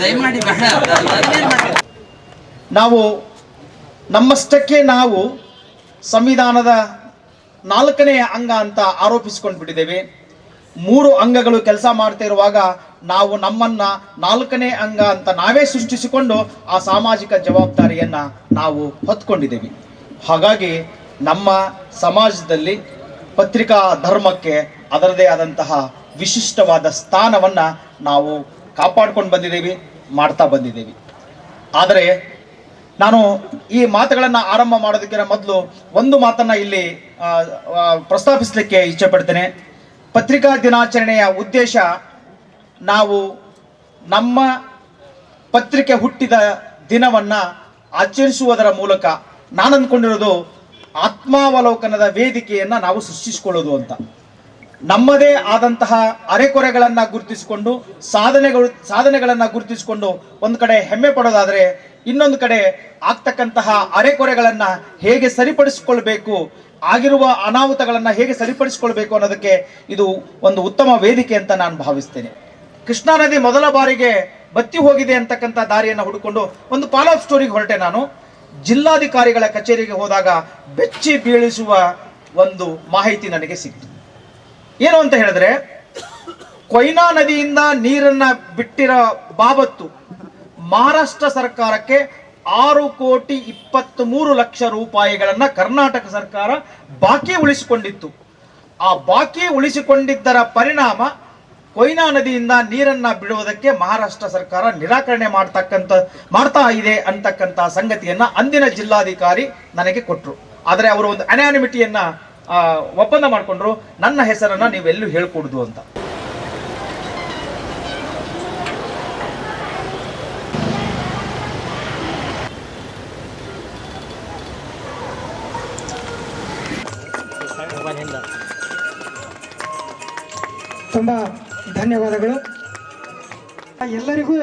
ದಯಮಾಡಿ ಬೇಡ. ನಾವು ನಮ್ಮಷ್ಟಕ್ಕೆ ನಾವು ಸಂವಿಧಾನದ 4ನೇ ಅಂಗ ಅಂತ ಆರೋಪಿಸಿಕೊಂಡು ಬಿಟ್ಟಿದ್ದೇವೆ. 3 ಅಂಗಗಳು ಕೆಲಸ ಮಾಡ್ತಾ ಇರುವಾಗ ನಾವು ನಮ್ಮನ್ನ 4ನೇ ಅಂಗ ಅಂತ ನಾವೇ ಸೃಷ್ಟಿಸಿಕೊಂಡು ಆ ಸಾಮಾಜಿಕ ಜವಾಬ್ದಾರಿಯನ್ನ ನಾವು ಹೊತ್ಕೊಂಡಿದ್ದೇವೆ. ಹಾಗಾಗಿ ನಮ್ಮ ಸಮಾಜದಲ್ಲಿ ಪತ್ರಿಕಾ ಧರ್ಮಕ್ಕೆ ಅದರದೇ ಆದಂತಹ ವಿಶಿಷ್ಟವಾದ ಸ್ಥಾನವನ್ನ ನಾವು ಕಾಪಾಡ್ಕೊಂಡು ಬಂದಿದ್ದೇವೆ, ಮಾಡ್ತಾ ಬಂದಿದ್ದೇವೆ. ಆದರೆ ನಾನು ಈ ಮಾತುಗಳನ್ನು ಆರಂಭ ಮಾಡೋದಕ್ಕಿಂತ ಮೊದಲು ಒಂದು ಮಾತನ್ನ ಇಲ್ಲಿ ಪ್ರಸ್ತಾಪಿಸಲಿಕ್ಕೆ ಇಚ್ಛೆ ಪಡ್ತೇನೆ. ಪತ್ರಿಕಾ ದಿನಾಚರಣೆಯ ಉದ್ದೇಶ, ನಾವು ನಮ್ಮ ಪತ್ರಿಕೆ ಹುಟ್ಟಿದ ದಿನವನ್ನ ಆಚರಿಸುವುದರ ಮೂಲಕ ನಾನು ಅಂದ್ಕೊಂಡಿರೋದು ಆತ್ಮಾವಲೋಕನದ ವೇದಿಕೆಯನ್ನ ನಾವು ಸೃಷ್ಟಿಸಿಕೊಳ್ಳೋದು ಅಂತ. ನಮ್ಮದೇ ಆದಂತಹ ಅರೆಕೊರೆಗಳನ್ನು ಗುರುತಿಸಿಕೊಂಡು ಸಾಧನೆಗಳನ್ನು ಗುರುತಿಸಿಕೊಂಡು ಒಂದು ಕಡೆ ಹೆಮ್ಮೆ ಪಡೋದಾದರೆ, ಇನ್ನೊಂದು ಕಡೆ ಆಗ್ತಕ್ಕಂತಹ ಅರೆಕೊರೆಗಳನ್ನು ಹೇಗೆ ಸರಿಪಡಿಸಿಕೊಳ್ಬೇಕು, ಆಗಿರುವ ಅನಾಹುತಗಳನ್ನು ಹೇಗೆ ಸರಿಪಡಿಸಿಕೊಳ್ಬೇಕು ಅನ್ನೋದಕ್ಕೆ ಇದು ಒಂದು ಉತ್ತಮ ವೇದಿಕೆ ಅಂತ ನಾನು ಭಾವಿಸ್ತೇನೆ. ಕೃಷ್ಣಾ ನದಿ ಮೊದಲ ಬಾರಿಗೆ ಬತ್ತಿ ಹೋಗಿದೆ ಅಂತಕ್ಕಂಥ ದಾರಿಯನ್ನು ಹುಡುಕೊಂಡು ಒಂದು ಫಾಲೋ ಅಪ್ ಸ್ಟೋರಿಗೆ ಹೊರಟೆ. ನಾನು ಜಿಲ್ಲಾಧಿಕಾರಿಗಳ ಕಚೇರಿಗೆ ಹೋದಾಗ ಬೆಚ್ಚಿ ಬೀಳಿಸುವ ಒಂದು ಮಾಹಿತಿ ನನಗೆ ಸಿಕ್ತು. ಏನು ಅಂತ ಹೇಳಿದ್ರೆ, ಕೊಯ್ನಾ ನದಿಯಿಂದ ನೀರನ್ನ ಬಿಟ್ಟಿರೋ ಬಾಬತ್ತು ಮಹಾರಾಷ್ಟ್ರ ಸರ್ಕಾರಕ್ಕೆ 6,23,00,000 ರೂಪಾಯಿಗಳನ್ನ ಕರ್ನಾಟಕ ಸರ್ಕಾರ ಬಾಕಿ ಉಳಿಸಿಕೊಂಡಿತ್ತು. ಆ ಬಾಕಿ ಉಳಿಸಿಕೊಂಡಿದ್ದರ ಪರಿಣಾಮ ಕೊಯ್ನಾ ನದಿಯಿಂದ ನೀರನ್ನ ಬಿಡುವುದಕ್ಕೆ ಮಹಾರಾಷ್ಟ್ರ ಸರ್ಕಾರ ನಿರಾಕರಣೆ ಮಾಡ್ತಾ ಇದೆ ಅಂತಕ್ಕಂಥ ಸಂಗತಿಯನ್ನ ಅಂದಿನ ಜಿಲ್ಲಾಧಿಕಾರಿ ನನಗೆ ಕೊಟ್ಟರು. ಆದರೆ ಅವರು ಒಂದು ಅನ್ಯಾನಿಮಿಟಿಯನ್ನ ಒಪ್ಪಂದ ಮಾಡಿಕೊಂಡ್ರು, ನನ್ನ ಹೆಸರನ್ನ ನೀವೆಲ್ಲೂ ಹೇಳ್ಕೊಡುದು ಅಂತ. ತುಂಬ ಧನ್ಯವಾದಗಳು. ಎಲ್ಲರಿಗೂ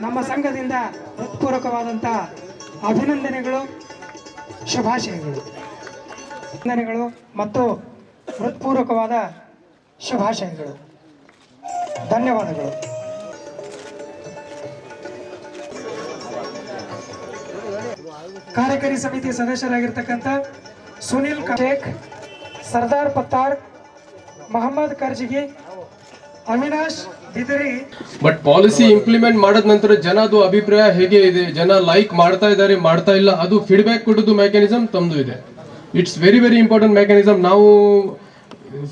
ನಮ್ಮ ಸಂಘದಿಂದ ಹೃತ್ಪೂರ್ವಕವಾದಂಥ ಅಭಿನಂದನೆಗಳು, ಶುಭಾಶಯಗಳು. ಅಭಿನಂದನೆಗಳು ಮತ್ತು ಹೃತ್ಪೂರ್ವಕವಾದ ಶುಭಾಶಯಗಳು. ಧನ್ಯವಾದಗಳು. ಕಾರ್ಯಕಾರಿ ಸಮಿತಿ ಸದಸ್ಯರಾಗಿರ್ತಕ್ಕಂಥ Sunil Shaikh, Sardar Pattar, Mohammed Karjigi, Avinash Bidari. But policy implement ಮಾಡಿದ ನಂತರ ಜನದು ಅಭಿಪ್ರಾಯ ಹೇಗೆ ಇದೆ, ಜನ ಲೈಕ್ ಮಾಡ್ತಾ ಇದ್ದಾರೆ, ಮಾಡ್ತಾ ಇಲ್ಲ, ಅದು ಫೀಡ್ಬ್ಯಾಕ್ ಕೊಡೋದು ಮೆಕ್ಯಾನಿಸಮ್ ತಮ್ಮದು ಇದೆ. It's very very important mechanism. ನಾವು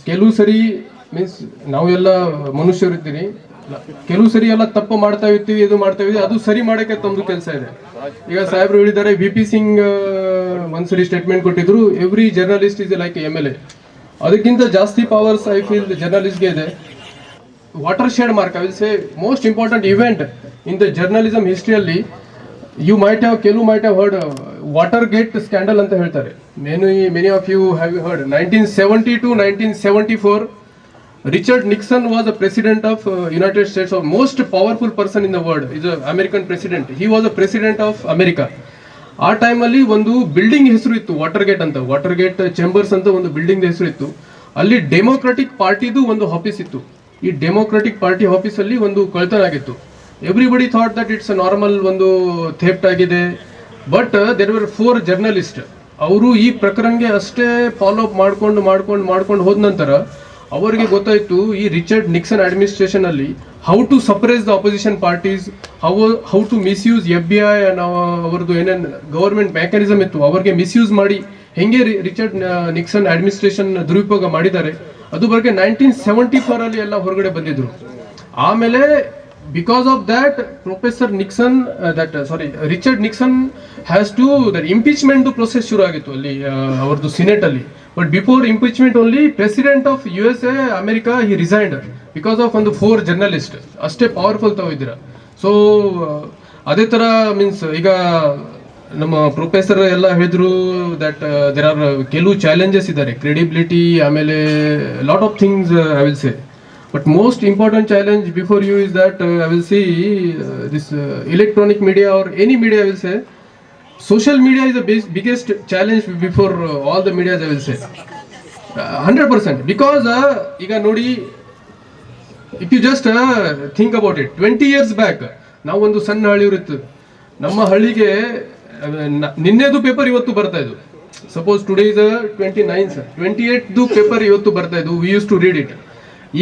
ಕೆಲವು ಸರಿ ಮೀನ್ಸ್ ನಾವು ಎಲ್ಲ ಮನುಷ್ಯರು ಇರ್ತೀವಿ, ಕೆಲವು ಸರಿ ಎಲ್ಲ ತಪ್ಪು ಮಾಡ್ತಾ ಇರ್ತೀವಿ, ಇದು ಮಾಡ್ತಾ ಇದ್ದೀವಿ, ಅದು ಸರಿ ಮಾಡೋಕ್ಕೆ ತಮ್ಮದು ಕೆಲಸ ಇದೆ. ಈಗ ಸಾಹೇಬ್ರು ಹೇಳಿದ್ದಾರೆ, VP ಸಿಂಗ್ ಒಂದ್ಸರಿ ಸ್ಟೇಟ್ಮೆಂಟ್ ಕೊಟ್ಟಿದ್ರು, every journalist is like MLA. ಅದಕ್ಕಿಂತ ಜಾಸ್ತಿ ಪವರ್ಸ್ ಐ ಫೀಲ್ ಜರ್ನಲಿಸ್ಟ್ಗೆ ಇದೆ. Watershed mark, I will say most important event in the journalism ಹಿಸ್ಟ್ರಿಯಲ್ಲಿ. ಕೆಲವು might have heard Watergate scandal ಅಂತ ಹೇಳ್ತಾರೆ. Many of you have heard 1970 to 1974 Richard Nixon was the president of United States, of most powerful person in the world, is a American president. He was a president of America. ಆ ಟೈಮಲ್ಲಿ ಒಂದು building ಹೆಸರು ಇತ್ತು water gate ಅಂತ, water gate chambers ಅಂತ ಒಂದು building ಹೆಸರು ಇತ್ತು. ಅಲ್ಲಿ ಡೆಮೋಕ್ರೆಟಿಕ್ ಪಾರ್ಟಿದು ಒಂದು ಆಫೀಸ್ ಇತ್ತು. ಈ ಡೆಮೋಕ್ರೆಟಿಕ್ ಪಾರ್ಟಿ ಆಫೀಸಲ್ಲಿ ಒಂದು ಕಳ್ತನ ಆಗಿತ್ತು. Everybody thought that it's normal ಒಂದು ಥೆಫ್ಟ್ ಆಗಿದೆ. But there were 4 journalist. ಅವರು ಈ ಪ್ರಕರಣಗೆ ಅಷ್ಟೇ ಫಾಲೋ ಅಪ್ ಮಾಡ್ಕೊಂಡು ಹೋದ ನಂತರ ಅವರಿಗೆ ಗೊತ್ತಾಯ್ತು ಈ ರಿಚರ್ಡ್ ನಿಕ್ಸನ್ ಅಡ್ಮಿನಿಸ್ಟ್ರೇಷನ್ ಅಲ್ಲಿ how to suppress the opposition parties, how to misuse FBI ಅವರದ್ದು ಏನೇನು ಗವರ್ಮೆಂಟ್ ಮೆಕ್ಯಾನಿಸಮ್ ಇತ್ತು ಅವ್ರಿಗೆ ಮಿಸ್ಯೂಸ್ ಮಾಡಿ ಹೆಂಗೆ ರಿಚರ್ಡ್ ನಿಕ್ಸನ್ ಅಡ್ಮಿನಿಸ್ಟ್ರೇಷನ್ ದುರುಪಯೋಗ ಮಾಡಿದ್ದಾರೆ ಅದು ಬಗ್ಗೆ 1974 ಅಲ್ಲಿ ಎಲ್ಲ ಹೊರಗಡೆ ಬಂದಿದ್ರು. ಆಮೇಲೆ because of that Richard Nixon has to that impeachment process ಶುರು ಆಗಿತ್ತು ಅಲ್ಲಿ ಅವರದ್ದು ಸಿನೆಟ್ ಅಲ್ಲಿ. But before impeachment only president of USA America he resigned because of ಒಂದು 4 ಜರ್ನಲಿಸ್ಟ್ ಅಷ್ಟೇ ಪವರ್ಫುಲ್ ತಾವಿದ್ದೀರಾ. ಸೊ ಅದೇ ತರ ಮೀನ್ಸ್ ಈಗ ನಮ್ಮ ಪ್ರೊಫೆಸರ್ ಎಲ್ಲ ಹೇಳಿದ್ರು ದಟ್ ದೇರ್ ಆರ್ ಕೆಲವು ಚಾಲೆಂಜಸ್ ಇದ್ದಾರೆ, ಕ್ರೆಡಿಬಿಲಿಟಿ, ಆಮೇಲೆ lot of things I will say. But most important challenge before you is that I will see this electronic media or any media I will say, social media is the biggest challenge before all the media I will say 100%. Because iga nodi, if you just think about it, 20 years back ನಾವು ಒಂದು ಸಣ್ಣ ಹಳ್ಳಿ ಇರುತ್ತೆ, ನಮ್ಮ ಹಳ್ಳಿಗೆ ನಿನ್ನೆದು paper ಇವತ್ತು ಬರ್ತಾ ಇದ್ದು. ಸಪೋಸ್ ಟುಡೇ ಇಸ್ 29th, 28ದು ಪೇಪರ್ ಇವತ್ತು ಬರ್ತಾ ಇದ್ದು, we use to read it.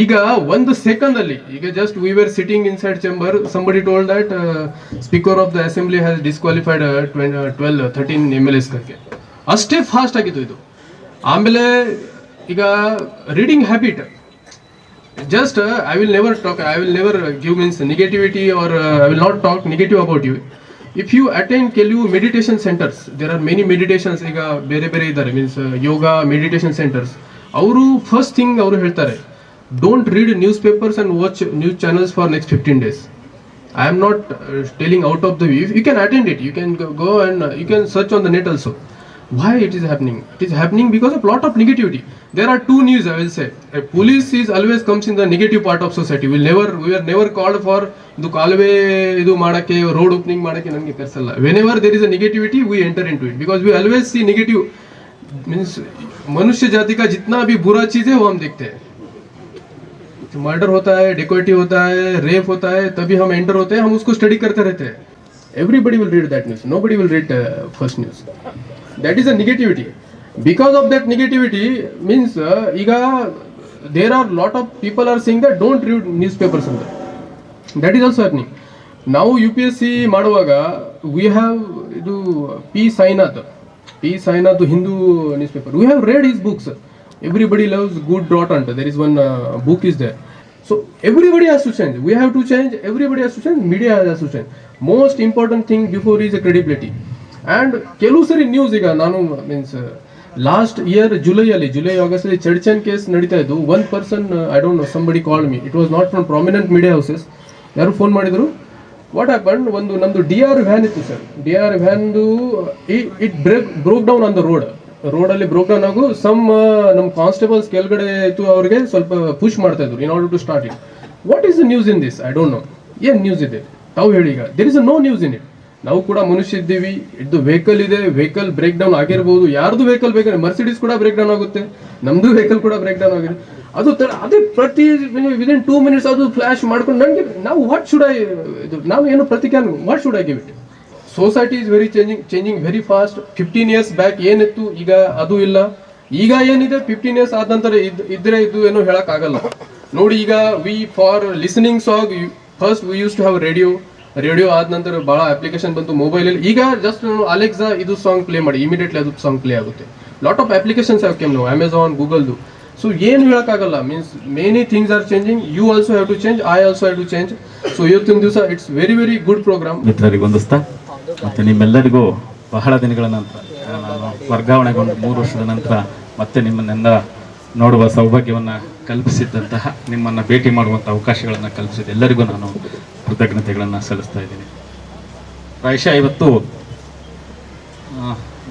ಈಗ ಒಂದು ಸೆಕೆಂಡ್ ಅಲ್ಲಿ, ಈಗ just we were sitting inside chamber, somebody told that speaker of the assembly has disqualified 13 MLAs करके. ಅಷ್ಟೇ ಫಾಸ್ಟ್ ಆಗಿತ್ತು ಇದು. ಆಮೇಲೆ ಈಗ reading habit, just I will never give means negativity or I will not talk negative about you. If you attend ಕೆಲವು meditation centres, there are many meditations, ಈಗ ಬೇರೆ ಬೇರೆ ಇದ್ದಾರೆ ಮೀನ್ಸ್ ಯೋಗ ಮೆಡಿಟೇಷನ್ ಸೆಂಟರ್ಸ್. ಅವರು ಫಸ್ಟ್ ಥಿಂಗ್ ಅವರು ಹೇಳ್ತಾರೆ, don't read newspapers and watch news channels for next 15 days. I am not telling out of the view. You can attend it, you can go and you can search on the net also. Why it is happening? It is happening because of lot of negativity. There are two news, I will say. Police is always comes in the negative part of society. We were never called for the ಕಾಲುವೆ ಇದು ಮಾಡಕ್ಕೆ, road opening ಮಾಡಕ್ಕೆ ನಮಗೆ ಕರ್ಸಲ್ಲ. Whenever there is a negativity, we enter into it because we always see negative. Means मनुष्य जाति का जितना भी बुरा चीज है वो हम देखते हैं. मर्डर होता है, डिकोइटी होता है, रेप होता है, तभी हम एंटर होते हैं, हम उसको स्टडी करते रहते हैं. Everybody will read that news. Nobody will read first news. That is a negativity. Because of that negativity means iga there are lot of people are saying that don't read newspapers anta. That is also happening. Now UPSC ಮಾಡುವಾಗ we have ಇದು P Sainath Hindu newspaper. We have read his books. Everybody loves good dot anta. There is one book is there. So everybody has to change. We have to change. Everybody has to change. Media has to change. Most important thing before is a credibility. And ಕೆಲವು ಸರಿ news ಈಗ ನಾನು means last year July August ಅಲ್ಲಿ ಚರ್ಚನ್ case ನಡೀತಾ ಇದ್ದು. One person I don't know somebody called me. It was not from prominent media houses. ಯಾರು phone ಮಾಡಿದ್ರು, ವಾಟ್ ಹ್ಯಾಪನ್, ಒಂದು ನಮ್ದು DR ವ್ಯಾನ್ ಇತ್ತು ಸರ್. DR ವ್ಯಾನ್ದು it broke down on the ರೋಡಲ್ಲಿ ಬ್ರೋಕ್ ಡೌನ್ ಆಗು ನಮ್ಮ ಕಾನ್ಸ್ಟೇಬಲ್ಸ್ ಕೆಳಗಡೆ ಇತ್ತು, ಅವ್ರಿಗೆ ಸ್ವಲ್ಪ ಪುಷ್ ಮಾಡ್ತಾ ಇದ್ರು in order to start it. What is the news in this? I don't know. ಏನ್ ನ್ಯೂಸ್ ಇದೆ ತಾವು ಹೇಳಿ. ಈಗ there is no news in it. ನಾವು ಕೂಡ ಮನುಷ್ಯ ಇದ್ದೀವಿ. ಇದು ವೆಹಿಕಲ್ ಇದೆ, ವೆಹಿಕಲ್ ಬ್ರೇಕ್ ಡೌನ್ ಆಗಿರ್ಬೋದು. ಯಾರ್ದು ವೆಹಿಕಲ್ ಬೇಕಾದ್ರೆ ಮರ್ಸಿಡೀಸ್ ಕೂಡ ಬ್ರೇಕ್ ಡೌನ್ ಆಗುತ್ತೆ, ನಮ್ದು ವೆಹಿಕಲ್ ಕೂಡ ಬ್ರೇಕ್ ಡೌನ್ ಆಗಿದೆ. ಅದೇ ಪ್ರತಿ ವಿದಿನ್ 2 minutes ಅದು ಫ್ಲಾಶ್ ಮಾಡ್ಕೊಂಡು ನನಗೆ ನಾವು ನಾವು ಏನು ಪ್ರತಿಕ್ರಿಯೆ what should I give it? Society is very changing very fast. 15 years back ಏನಿತ್ತು ಈಗ ಅದು ಇಲ್ಲ. ಈಗ ಏನಿದೆ 15 years ಆದ ನಂತರ ಇದ್ರೆ ಇದು ಏನೋ ಹೇಳಕ್ ಆಗಲ್ಲ. ನೋಡಿ ಈಗ we for listening song first we use to have radio ಆದ ನಂತರ ಬಹಳ ಅಪ್ಲಿಕೇಶನ್ ಬಂತು ಮೊಬೈಲಲ್ಲಿ. ಈಗ ಜಸ್ಟ್ ಅಲೆಕ್ಸಾ ಇದು ಸಾಂಗ್ ಪ್ಲೇ ಮಾಡಿ, ಇಮಿಡಿಯೇಟ್ಲಿ ಅದು ಸಾಂಗ್ ಪ್ಲೇ ಆಗುತ್ತೆ. Lot of applications have came ನಾವು, ಅಮೆಝಾನ್, ಗೂಗಲ್ದು. ಸೊ ಏನು ಹೇಳಕ್ಕಾಗಲ್ಲ. Means many things are changing. You also have to change, I also have to change. So ಇವತ್ತಿನ ದಿವಸ it's very very good programme. ಮಿತ್ರರಿಗೆ ಹೊಂದಿಸ್ತಾ ಮತ್ತು ನಿಮ್ಮೆಲ್ಲರಿಗೂ ಬಹಳ ದಿನಗಳ ನಂತರ ನಾನು ವರ್ಗಾವಣೆಗೊಂಡು 3 ವರ್ಷದ ನಂತರ ಮತ್ತೆ ನಿಮ್ಮನ್ನೆಲ್ಲ ನೋಡುವ ಸೌಭಾಗ್ಯವನ್ನು ಕಲ್ಪಿಸಿದ್ದಂತಹ, ನಿಮ್ಮನ್ನು ಭೇಟಿ ಮಾಡುವಂಥ ಅವಕಾಶಗಳನ್ನು ಕಲ್ಪಿಸಿದ ಎಲ್ಲರಿಗೂ ನಾನು ಕೃತಜ್ಞತೆಗಳನ್ನು ಸಲ್ಲಿಸ್ತಾ ಇದ್ದೀನಿ. ಪ್ರಾಯಶಃ ಇವತ್ತು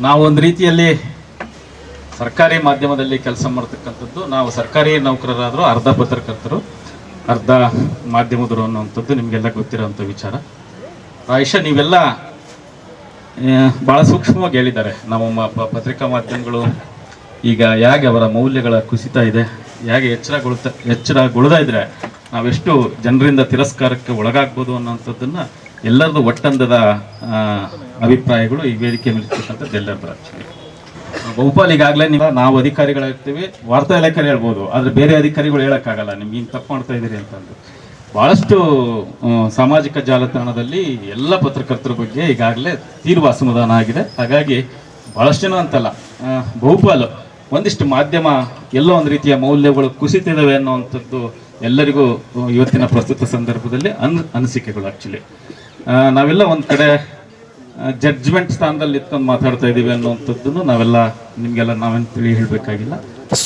ನಾವು ಒಂದು ರೀತಿಯಲ್ಲಿ ಸರ್ಕಾರಿ ಮಾಧ್ಯಮದಲ್ಲಿ ಕೆಲಸ ಮಾಡ್ತಕ್ಕಂಥದ್ದು. ನಾವು ಸರ್ಕಾರಿ ನೌಕರರಾದರೂ ಅರ್ಧ ಪತ್ರಕರ್ತರು, ಅರ್ಧ ಮಾಧ್ಯಮದರು ಅನ್ನುವಂಥದ್ದು ನಿಮಗೆಲ್ಲ ಗೊತ್ತಿರೋವಂಥ ವಿಚಾರ. ಪ್ರಾಯಶಃ ನೀವೆಲ್ಲ ಭಾಳ ಸೂಕ್ಷ್ಮವಾಗಿ ಹೇಳಿದ್ದಾರೆ. ನಮ್ಮ ಪತ್ರಿಕಾ ಮಾಧ್ಯಮಗಳು ಈಗ ಹೇಗೆ ಅವರ ಮೌಲ್ಯಗಳ ಕುಸಿತ ಇದೆ, ಹೇಗೆ ಎಚ್ಚರಗೊಳ್ತಾ ಇದ್ರೆ ನಾವೆಷ್ಟು ಜನರಿಂದ ತಿರಸ್ಕಾರಕ್ಕೆ ಒಳಗಾಗ್ಬೋದು ಅನ್ನೋಂಥದ್ದನ್ನು ಎಲ್ಲರದ್ದು ಒಟ್ಟಂದದ ಅಭಿಪ್ರಾಯಗಳು ಈ ವೇದಿಕೆ ಮೇಲಿರ್ತಕ್ಕಂಥದ್ದು ಎಲ್ಲರ. ಬಹುಪಾಲು ಈಗಾಗಲೇ ನಾವು ಅಧಿಕಾರಿಗಳಾಗ್ತೀವಿ, ವಾರ್ತಾ ಇಲಾಖೆ ಹೇಳ್ಬೋದು, ಆದರೆ ಬೇರೆ ಅಧಿಕಾರಿಗಳು ಹೇಳೋಕ್ಕಾಗಲ್ಲ ನಿಮ್ಗೆ ಹಿಂಗೆ ತಪ್ಪು ಮಾಡ್ತಾ ಇದ್ದೀರಿ ಅಂತಂದು. ಭಾಳಷ್ಟು ಸಾಮಾಜಿಕ ಜಾಲತಾಣದಲ್ಲಿ ಎಲ್ಲ ಪತ್ರಕರ್ತರ ಬಗ್ಗೆ ಈಗಾಗಲೇ ತೀವ್ರ ಅಸಮಾಧಾನ ಆಗಿದೆ. ಹಾಗಾಗಿ ಭಾಳಷ್ಟು ಜನ ಅಂತಲ್ಲ, ಬಹುಪಾಲು ಒಂದಿಷ್ಟು ಮಾಧ್ಯಮ ಎಲ್ಲೋ ಒಂದು ರೀತಿಯ ಮೌಲ್ಯಗಳು ಕುಸಿತಿದ್ದಾವೆ ಅನ್ನುವಂಥದ್ದು ಎಲ್ಲರಿಗೂ ಇವತ್ತಿನ ಪ್ರಸ್ತುತ ಸಂದರ್ಭದಲ್ಲಿ ಅನಿಸಿಕೆಗಳು. ಆ್ಯಕ್ಚುಲಿ ನಾವೆಲ್ಲ ಒಂದು ಕಡೆ ಜಡ್ಜ್ಮೆಂಟ್ ಸ್ಥಾನದಲ್ಲಿ ಇಟ್ಕೊಂಡು ಮಾತಾಡ್ತಾ ಇದ್ದೀವಿ ಅನ್ನುವಂಥದ್ದನ್ನು ನಿಮಗೆಲ್ಲ ನಾವೇನು ತಿಳಿ ಹೇಳಬೇಕಾಗಿಲ್ಲ.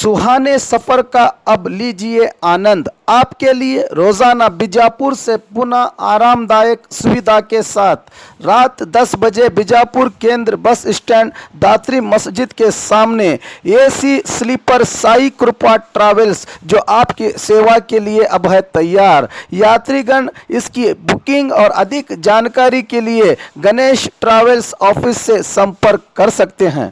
सुहाने सफर का अब लीजिए आनंद. आपके लिए रोजाना बीजापुर से पुनः आरामदायक सुविधा के साथ रात 10 बजे बीजापुर केंद्र बस स्टैंड दात्री मस्जिद के सामने AC स्लीपर साई कृपा ट्रैवल्स जो आपकी सेवा के लिए अब है तैयार. यात्रीगण इसकी बुकिंग और अधिक जानकारी के लिए गणेश ट्रैवल्स ऑफिस से संपर्क कर सकते हैं.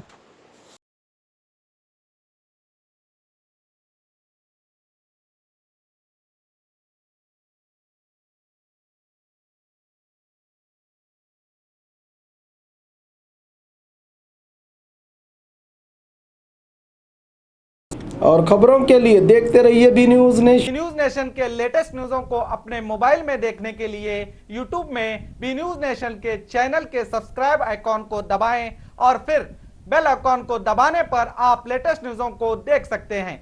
और खबरों के लिए देखते रहिए B News Nation. News Nation के लेटेस्ट न्यूज़ों को अपने मोबाइल में देखने के लिए यूट्यूब में बी न्यूज नेशन के चैनल के सब्सक्राइब आइकॉन को दबाएं और फिर बेल आइकॉन को दबाने पर आप लेटेस्ट न्यूज़ों को देख सकते हैं.